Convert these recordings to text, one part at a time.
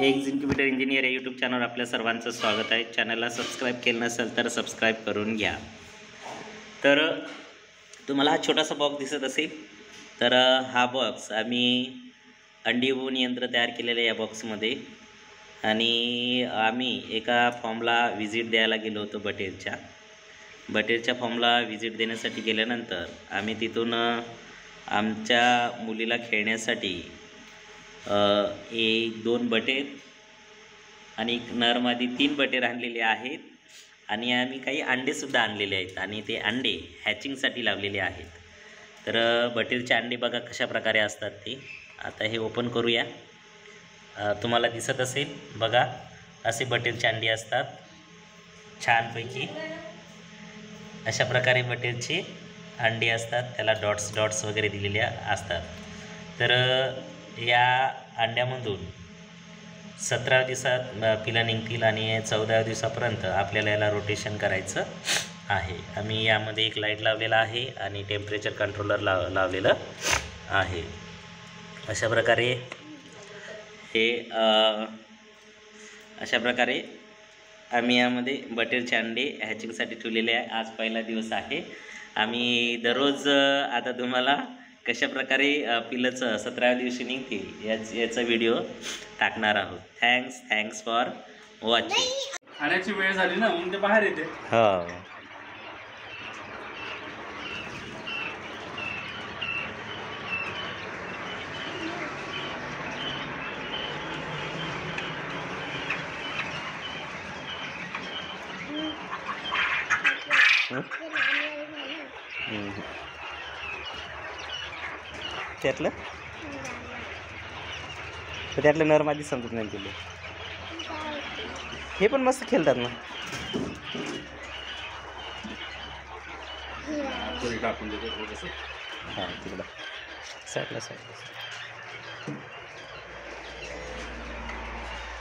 Executive engineer या YouTube चॅनलवर आपल्या सर्वांचं स्वागत आहे. चॅनलला सबस्क्राईब केलं नसेल तर सबस्क्राईब करून घ्या. तर तुम्हाला हा छोटासा बॉक्स दिसत असेल, तर हा बॉक्स आम्ही अंडी उबवून यंत्र तयार केलेलं आहे या बॉक्समध्ये. आणि आम्ही एका फॉर्मला व्हिजिट द्यायला गेलो होतो बटेरच्या फॉर्मला व्हिजिट देण्यासाठी गेल्यानंतर आम्ही तिथून आमच्या मुलीला खेळण्यासाठी 1-2 बटेर आणि नर मादी 3 बटेर आणलेले आहेत. आणि आम्ही काही अंडेसुद्धा आणलेले आहेत आणि ते अंडे हॅचिंगसाठी लावलेले आहेत. तर बटेरचे अंडे बघा कशा प्रकारे असतात ते. आता हे ओपन करूया. तुम्हाला दिसत असेल बघा, असे बटेरचे अंडे असतात छानपैकी. अशा प्रकारे बटेरचे अंडे असतात, त्याला डॉट्स वगैरे दिलेले असतात. तर या अंड्यामधून 17 दिवसात पिलं निघतील आणि 14 दिवसापर्यंत आपल्याला याला रोटेशन करायचं आहे. आम्ही यामध्ये एक लाईट लावलेला आहे आणि टेम्परेचर कंट्रोलर लावलेलं आहे. अशा प्रकारे आम्ही यामध्ये बटेरचे अंडे हॅचिंगसाठी ठेवलेले आहे. आज पहिला दिवस आहे. आम्ही दररोज आता तुम्हाला कशा प्रकारे पिलंचं 17व्या दिवशी निघतील याचा व्हिडिओ टाकणार आहोत. Thanks for watching. खाण्याची वेळ झाली ना, मग ते बाहेर येते. हो. त्यातलं नर मादी समजत नाही तिला. हे पण मस्त खेळतात ना. हां, तिकडं साईडला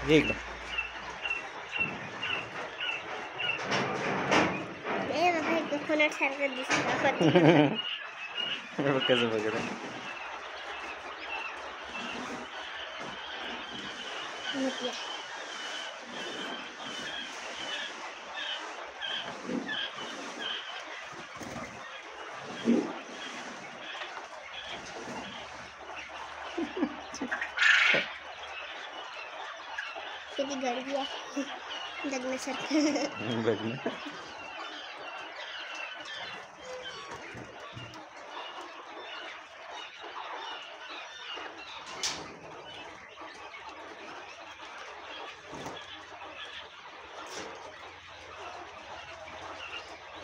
ये इकडं. कसं बघत किती गर्दी आहे जगण्यासारखं. बघ ना.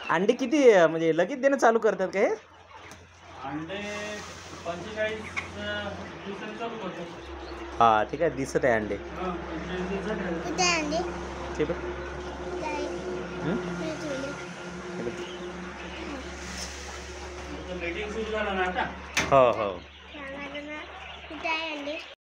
अंडे किती म्हणजे लगेच देणं चालू करतात का हे? अंडे 45 दिवसांनी चालू करतात. हा, ठीक आहे. दिसत आहे अंडे. कुठे आहे अंडे? ते बघ. लेटिंग सुरू झालं ना आता. हो.